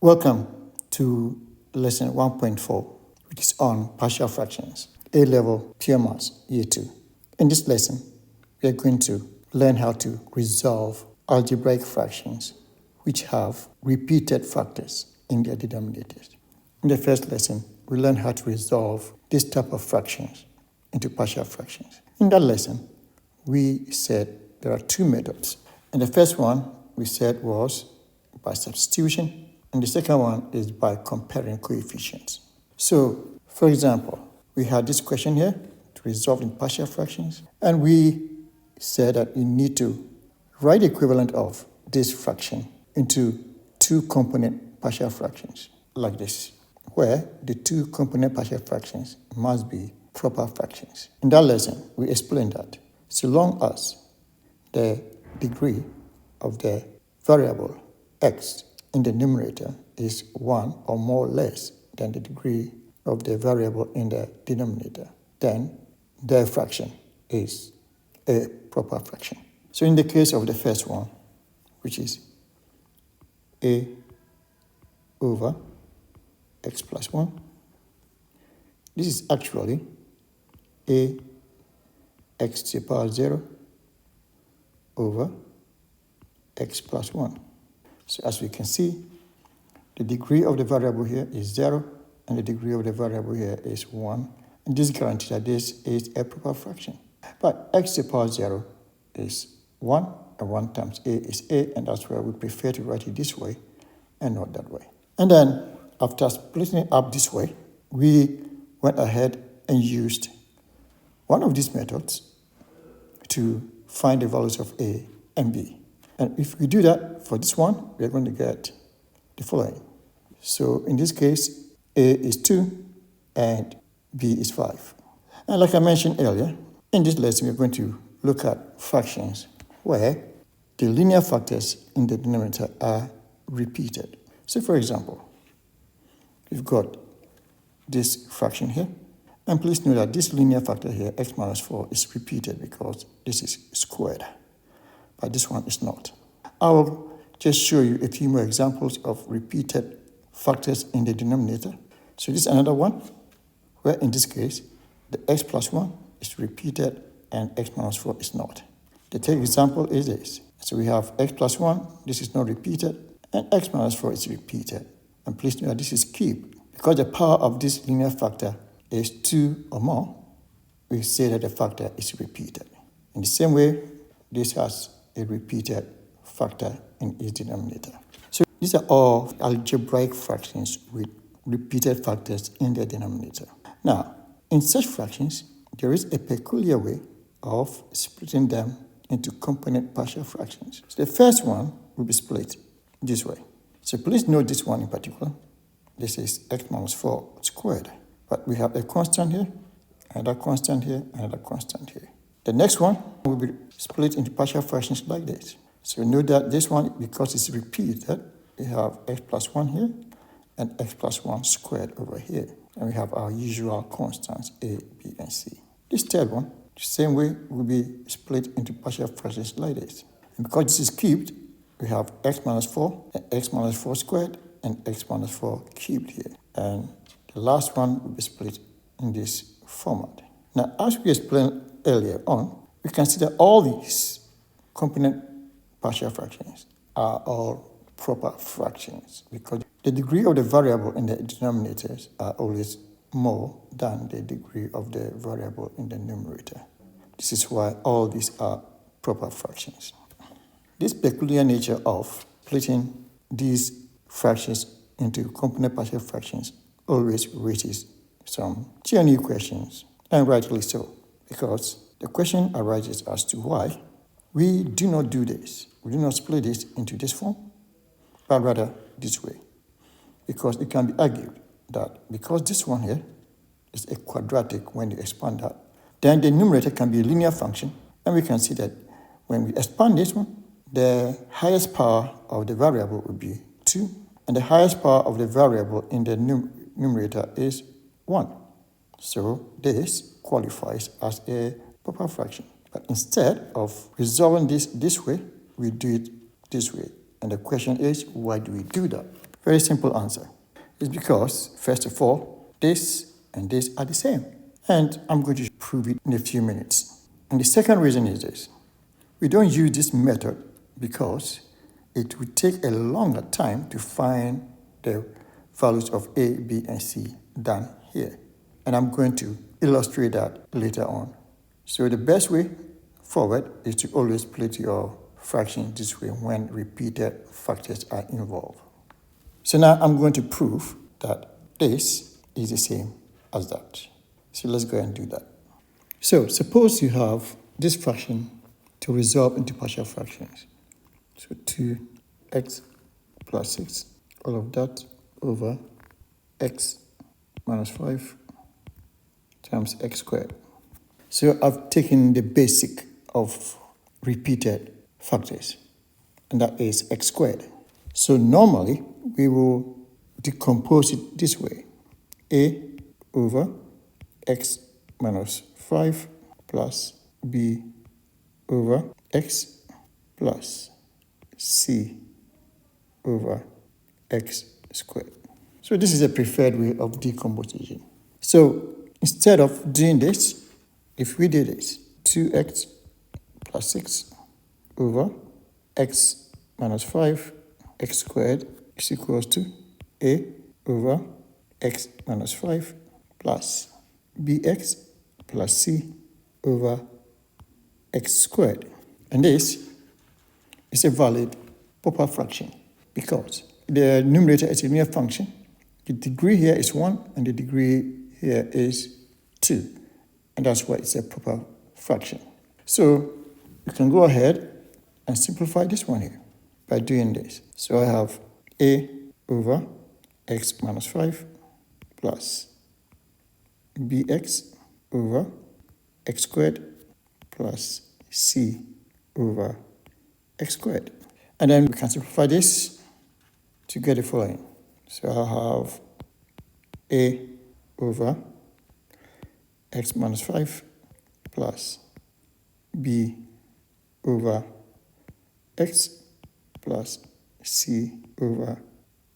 Welcome to lesson 1.4, which is on partial fractions, A-level pure maths, year 2. In this lesson, we are going to learn how to resolve algebraic fractions which have repeated factors in their denominators. In the first lesson, we learned how to resolve this type of fractions into partial fractions. In that lesson, we said there are two methods. And the first one we said was by substitution, and the second one is by comparing coefficients. So, for example, we had this question here to resolve in partial fractions, and we said that you need to write the equivalent of this fraction into two-component partial fractions, like this, where the two-component partial fractions must be proper fractions. In that lesson, we explained that so long as the degree of the variable x in the numerator is 1 or more or less than the degree of the variable in the denominator, then the fraction is a proper fraction. So in the case of the first one, which is a over x plus 1, this is actually a x to the power 0 over x plus 1. So as we can see, the degree of the variable here is 0, and the degree of the variable here is 1. And this guarantees that this is a proper fraction. But x to the power 0 is 1, and 1 times a is a, and that's why we prefer to write it this way and not that way. And then, after splitting it up this way, we went ahead and used one of these methods to find the values of a and b. And if we do that for this one, we are going to get the following. So in this case, a is 2 and b is 5. And like I mentioned earlier, in this lesson, we're going to look at fractions where the linear factors in the denominator are repeated. So for example, we've got this fraction here. And please note that this linear factor here, x minus 4, is repeated because this is squared. But this one is not. I'll just show you a few more examples of repeated factors in the denominator. So this is another one, where in this case, the x plus 1 is repeated and x minus 4 is not. The third example is this. So we have x plus 1, this is not repeated, and x minus 4 is repeated. And please note that this is cubed. Because the power of this linear factor is 2 or more, we say that the factor is repeated. In the same way, this has a repeated factor in its denominator. So these are all algebraic fractions with repeated factors in their denominator. Now, in such fractions, there is a peculiar way of splitting them into component partial fractions. So the first one will be split this way. So please note this one in particular. This is x minus 4 squared. But we have a constant here, another constant here, another constant here. The next one will be split into partial fractions like this. So note that this one, because it's repeated, we have x plus 1 here and x plus 1 squared over here. And we have our usual constants a, b, and c. This third one, the same way, will be split into partial fractions like this. And because this is cubed, we have x minus 4 and x minus 4 squared and x minus 4 cubed here. And the last one will be split in this format. Now, as we explained earlier on, we consider all these component partial fractions are all proper fractions because the degree of the variable in the denominators are always more than the degree of the variable in the numerator. This is why all these are proper fractions. This peculiar nature of splitting these fractions into component partial fractions always raises some genuine questions, and rightly so, because the question arises as to why we do not do this. We do not split this into this form, but rather this way. Because it can be argued that because this one here is a quadratic when you expand that, then the numerator can be a linear function, and we can see that when we expand this one, the highest power of the variable will be 2, and the highest power of the variable in the numerator is 1. So this qualifies as a proper fraction. But instead of resolving this way, we do it this way. And the question is, why do we do that? Very simple answer. It's because, first of all, this and this are the same. And I'm going to prove it in a few minutes. And the second reason is this. We don't use this method because it will take a longer time to find the values of A, B, and C than here. And I'm going to illustrate that later on. So the best way forward is to always split your fraction this way when repeated factors are involved. So now I'm going to prove that this is the same as that. So let's go and do that. So suppose you have this fraction to resolve into partial fractions. So 2x plus 6, all of that over x minus 5 times x squared. So I've taken the basic of repeated factors, and that is x squared. So normally, we will decompose it this way. A over x minus 5 plus b over x plus c over x squared. So this is a preferred way of decomposition. So instead of doing this, if we did this, 2x plus 6 over x minus 5 x squared is equals to a over x minus 5 plus bx plus c over x squared. And this is a valid proper fraction because the numerator is a linear function. The degree here is 1 and the degree here is 2. And that's why it's a proper fraction. So you can go ahead and simplify this one here by doing this. So I have a over x minus 5 plus bx over x squared plus c over x squared. And then we can simplify this to get the following. So I have a over x minus 5 plus b over x plus c over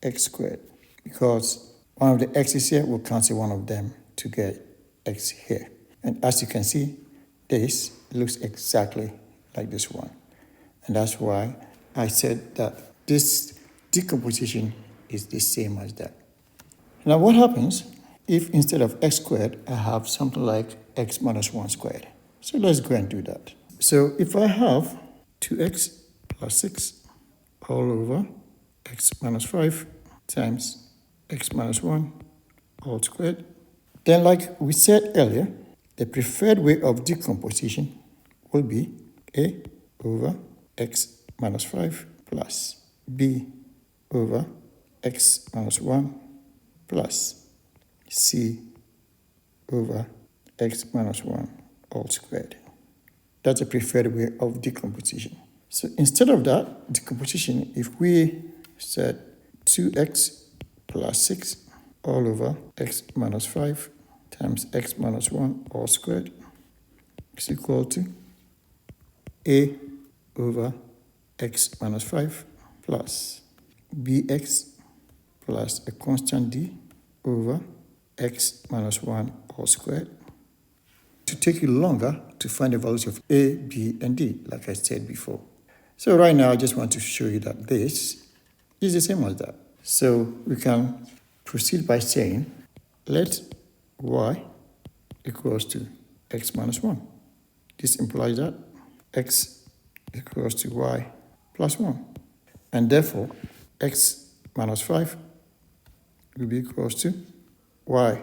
x squared. Because one of the x's here will cancel one of them to get x here. And as you can see, this looks exactly like this one. And that's why I said that this decomposition is the same as that. Now what happens if instead of x squared, I have something like x minus 1 squared? So let's go and do that. So if I have 2x plus 6 all over x minus 5 times x minus 1 all squared, then like we said earlier, the preferred way of decomposition will be a over x minus 5 plus b over x minus 1 plus c over x minus 1 all squared. That's a preferred way of decomposition. So instead of that decomposition, if we said 2x plus 6 all over x minus 5 times x minus 1 all squared is equal to a over x minus 5 plus bx plus a constant d over x minus 1 all squared. To take you longer to find the values of a, b, and d, like I said before. So right now, I just want to show you that this is the same as that. So we can proceed by saying, let y equals to x minus 1. This implies that x equals to y plus 1. And therefore, x minus 5 will be equals to y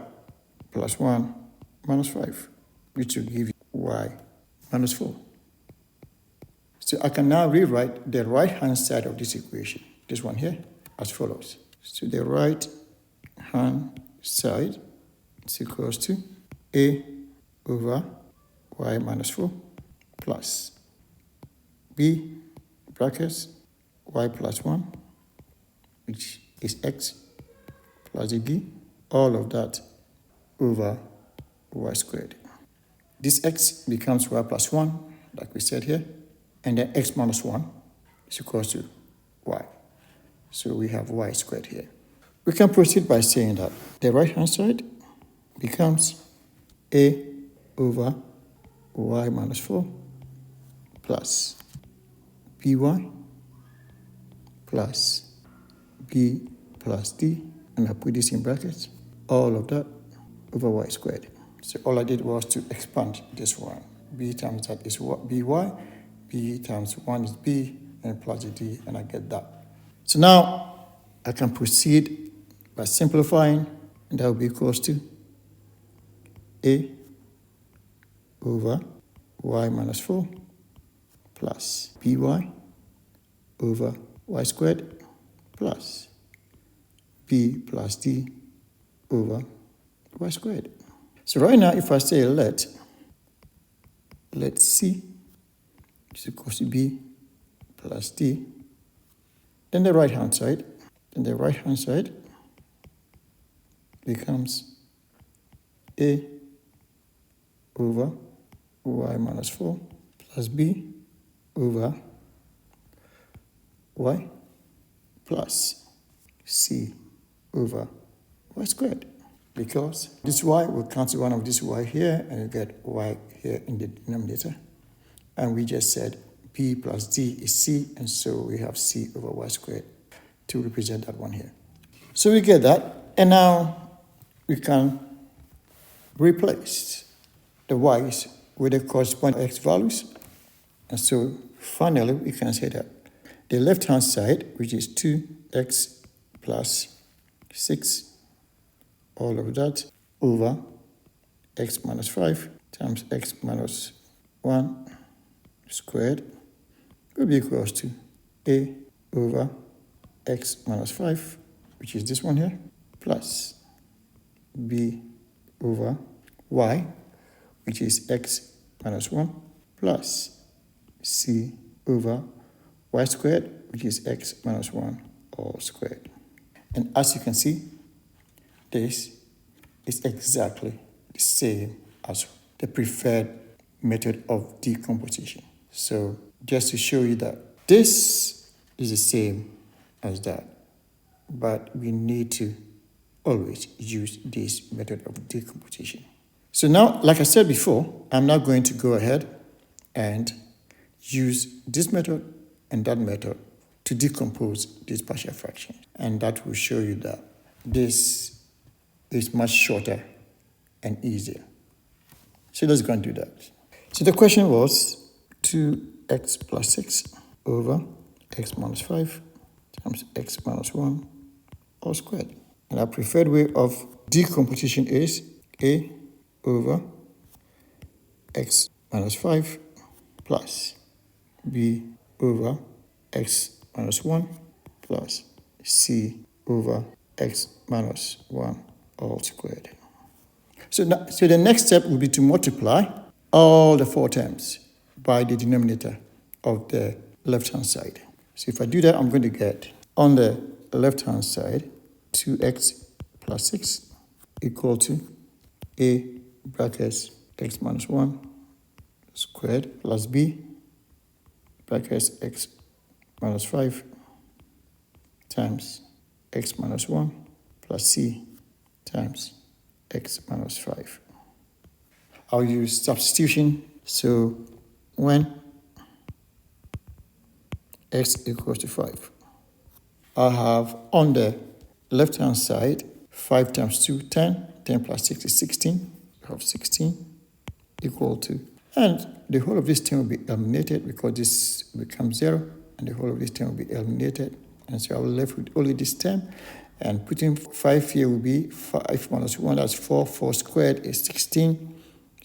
plus 1 minus 5, which will give you y minus 4. So I can now rewrite the right-hand side of this equation, this one here, as follows. So the right-hand side is equals to a over y minus 4 plus b brackets y plus 1, which is x plus a b, all of that over y squared. This x becomes y plus 1, like we said here, and then x minus 1 is equal to y. So we have y squared here. We can proceed by saying that the right-hand side becomes a over y minus 4 plus by plus b plus d, and I put this in brackets, all of that over y squared. So all I did was to expand this one. B times that is by, b times 1 is b, and plus the d, and I get that. So now I can proceed by simplifying, and that will be equals to a over y minus 4 plus by over y squared plus b plus d over y squared. So right now, if I say let c is equal to b plus d, then the right-hand side becomes a over y minus 4 plus b over y plus c over y squared. Because this y will cancel one of this y here, and you get y here in the denominator. And we just said b plus d is c, and so we have c over y squared to represent that one here. So we get that, and now we can replace the y's with the corresponding x values. And so finally, we can say that the left-hand side, which is 2x plus 6, all of that, over x minus 5 times x minus 1 squared will be equals to a over x minus 5, which is this one here, plus b over y, which is x minus 1, plus c over y squared, which is x minus 1 all squared. And as you can see, this is exactly the same as the preferred method of decomposition. So just to show you that this is the same as that, but we need to always use this method of decomposition. So now, like I said before, I'm now going to go ahead and use this method and that method to decompose this partial fraction. And that will show you that this is much shorter and easier. So let's go and do that. So the question was 2x plus 6 over x minus 5 times x minus 1 all squared. And our preferred way of decomposition is a over x minus 5 plus b over x minus 1 plus c over x minus 1 all squared. So the next step will be to multiply all the 4 terms by the denominator of the left-hand side. So if I do that, I'm going to get on the left-hand side 2x plus 6 equal to a brackets x minus 1 squared plus b brackets x minus 5 times x minus 1 plus c times x minus 5. I'll use substitution. So when x equals to 5, I have on the left-hand side 5 times 2, 10. 10 plus 6 is 16. We have 16 equal to, and the whole of this term will be eliminated because this becomes 0, and the whole of this term will be eliminated. And so I will be left with only this term. And putting 5 here will be 5 minus 1, that's 4. 4 squared is 16.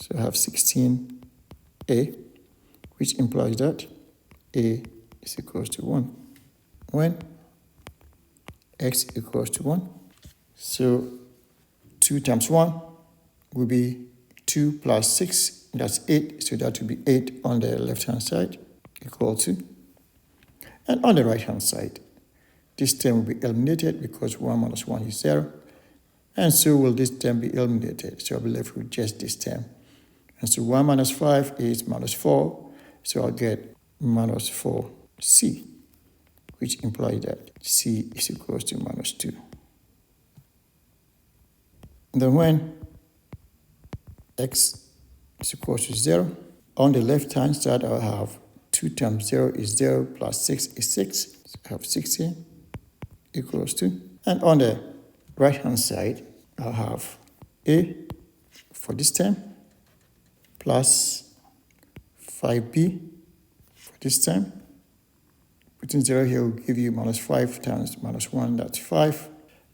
So I have 16a, which implies that a is equals to 1. When x equals to 1, so 2 times 1 will be 2 plus 6, that's 8. So that will be 8 on the left-hand side, equal to, and on the right-hand side, this term will be eliminated because 1 minus 1 is 0. And so will this term be eliminated. So I'll be left with just this term. And so 1 minus 5 is minus 4. So I'll get minus 4c, which implies that c is equals to minus 2. And then when x is equal to 0, on the left-hand side, I'll have 2 times 0 is 0 plus 6 is 6. So I have 6 here equals 2. And on the right-hand side, I'll have a for this term plus 5b for this term. Putting 0 here will give you minus 5 times minus 1, that's 5.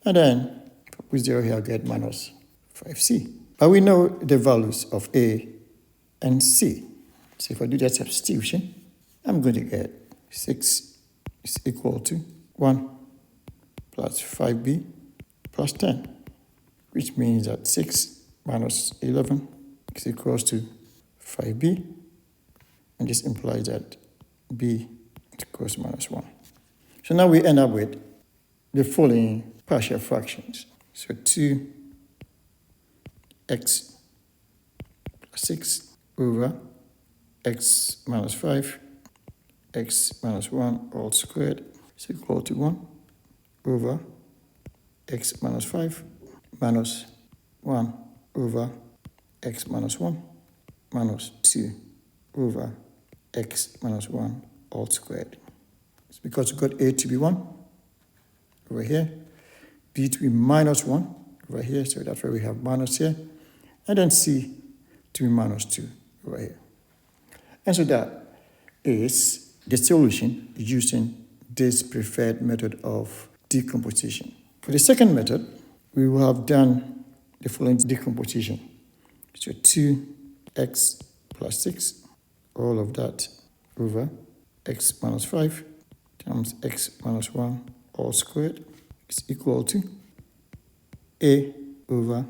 And then if I put 0 here, I'll get minus 5c. But we know the values of a and c. So if I do that substitution, I'm going to get 6 is equal to 1 plus 5b plus 10, which means that 6 minus 11 is equals to 5b, and this implies that b is equals to minus 1. So now we end up with the following partial fractions. So 2x plus 6 over x minus 5, x minus 1 all squared is equal to 1 over x minus 5 minus 1 over x minus 1 minus 2 over x minus 1 all squared. It's because we got a to be 1 over here, b to be minus 1 over here, so that's why we have minus here, and then c to be minus 2 over here. And so that is the solution using this preferred method of decomposition. For the second method, we will have done the following decomposition. So 2x plus 6, all of that over x minus 5 times x minus 1 all squared is equal to a over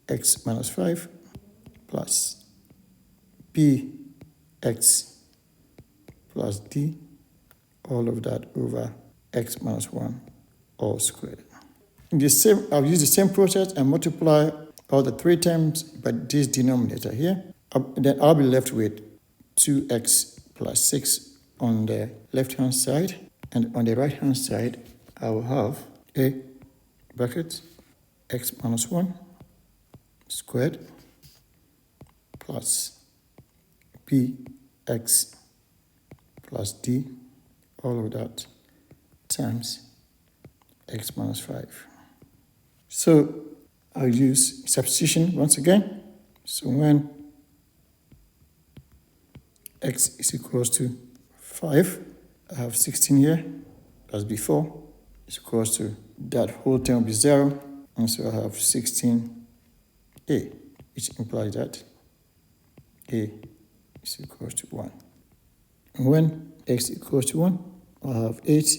x minus 5 plus bx plus d, all of that over x minus 1 all squared. I'll use the same process and multiply all the 3 terms by this denominator here. Then I'll be left with 2x plus 6 on the left-hand side, and on the right-hand side, I will have a bracket x minus 1 squared plus bx plus d, all of that times x minus 5. So I'll use substitution once again. So when x is equals to 5, I have 16 here, as before, is equals to that whole term will be 0, and so I have 16a, which implies that a is equals to 1. And when x equals to 1, I have 8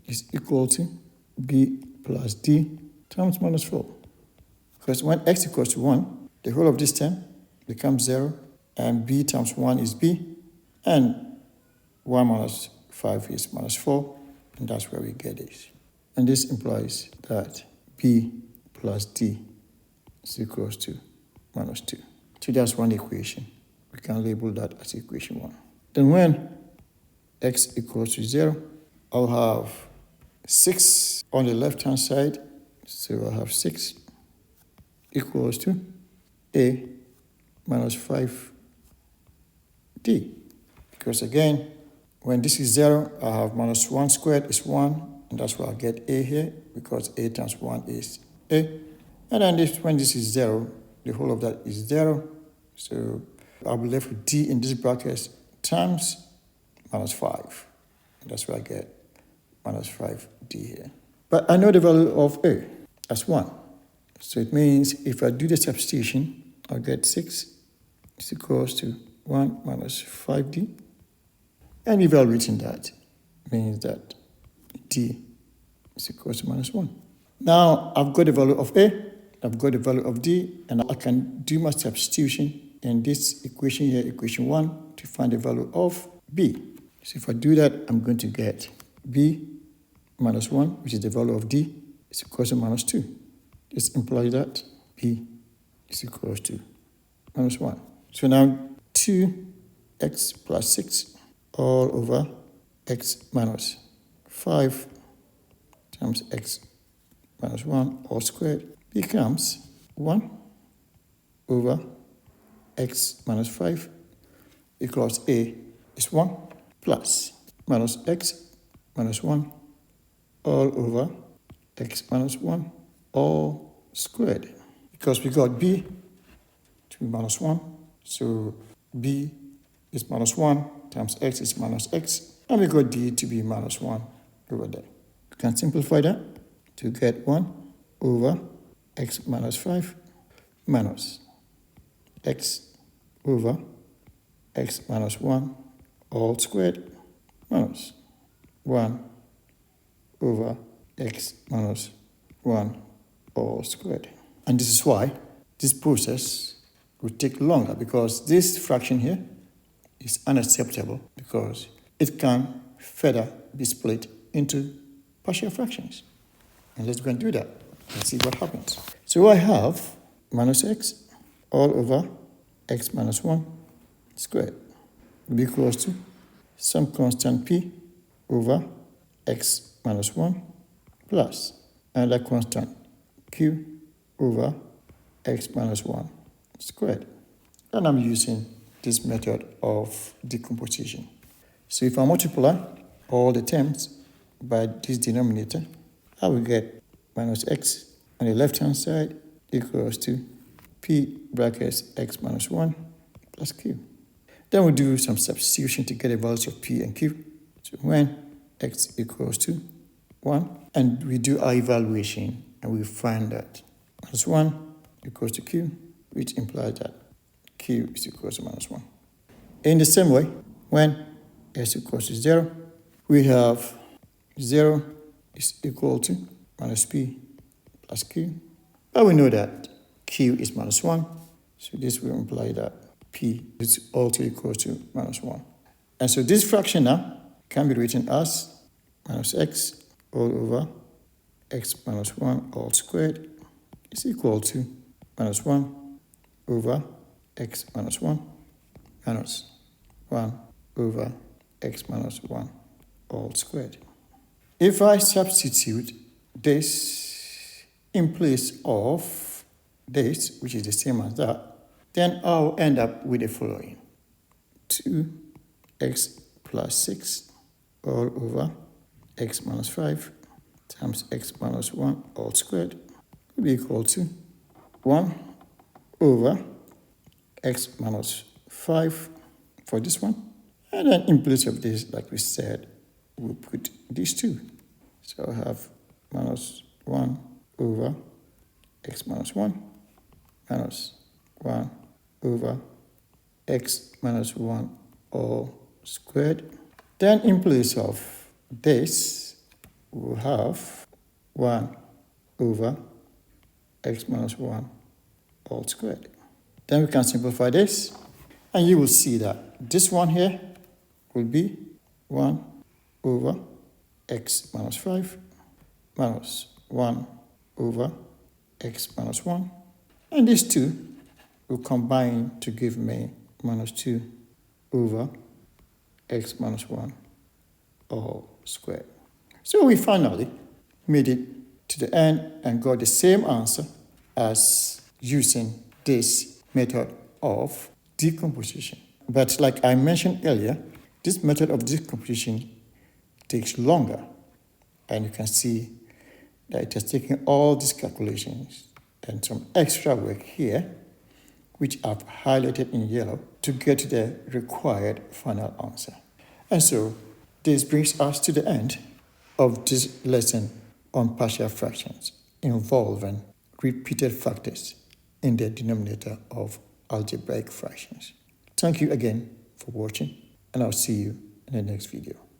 is equal to b plus d times minus 4. Because when x equals to 1, the whole of this term becomes 0, and b times 1 is b, and 1 minus 5 is minus 4, and that's where we get this. And this implies that b plus d is equals to minus 2. So that's one equation. We can label that as equation 1. Then when x equals to 0, I'll have 6 on the left-hand side, so I'll have 6 equals to a minus 5d. Because again, when this is 0, I have minus 1 squared is 1, and that's why I get a here, because a times 1 is a. And then when this is 0, the whole of that is 0. So I'll be left with d in this bracket times minus 5. And that's why I get minus 5d here. But I know the value of a as 1. So it means if I do the substitution, I'll get 6 is equals to 1 minus 5d. And evaluating that means that d is equals to minus 1. Now I've got the value of a, I've got the value of d, and I can do my substitution in this equation here, equation 1, to find the value of b. So if I do that, I'm going to get b minus 1, which is the value of d, is equals to minus 2. This implies that b is equals to minus 1. So now 2x plus 6 all over x minus 5 times x minus 1 all squared becomes 1 over x minus 5 equals a is 1 plus minus x minus 1 all over x minus 1 all squared. Because we got b to be minus 1, so b is minus 1 times x is minus x, and we got d to be minus 1 over there. We can simplify that to get 1 over x minus 5 minus x over x minus 1 all squared minus 1 over x minus 1 all squared. And this is why this process will take longer, because this fraction here is unacceptable because it can further be split into partial fractions. And let's go and do that and see what happens. So I have minus x all over x minus 1 squared will be equals to some constant p over x minus 1 plus another constant q over x minus 1 squared. And I'm using this method of decomposition. So if I multiply all the terms by this denominator, I will get minus x on the left-hand side equals to p brackets x minus 1 plus q. Then we'll do some substitution to get the values of p and q. So when x equals to 1, and we do our evaluation, and we find that minus 1 equals to q, which implies that q is equal to minus 1. In the same way, when s equals to 0, we have 0 is equal to minus p plus q. But we know that q is minus 1, so this will imply that p is also equal to minus 1. And so this fraction now can be written as minus x all over x minus 1 all squared is equal to minus 1 over x minus 1 minus 1 over x minus 1 all squared. If I substitute this in place of this, which is the same as that, then I'll end up with the following. 2x plus 6 all over x minus 5 times x minus 1 all squared will be equal to 1 over x minus 5 for this one. And then in place of this, like we said, we'll put these two. So I have minus 1 over x minus 1 minus 1 over x minus 1 all squared. Then in place of this, we'll have 1 over x minus 1 all squared. Then we can simplify this, and you will see that this one here will be 1 over x minus 5 minus 1 over x minus 1. And these two will combine to give me minus 2 over x minus 1 all squared. So we finally made it to the end and got the same answer as using this method of decomposition. But like I mentioned earlier, this method of decomposition takes longer, and you can see that it has taken all these calculations and some extra work here, which I've highlighted in yellow, to get to the required final answer. And so this brings us to the end of this lesson on partial fractions involving repeated factors in the denominator of algebraic fractions. Thank you again for watching, and I'll see you in the next video.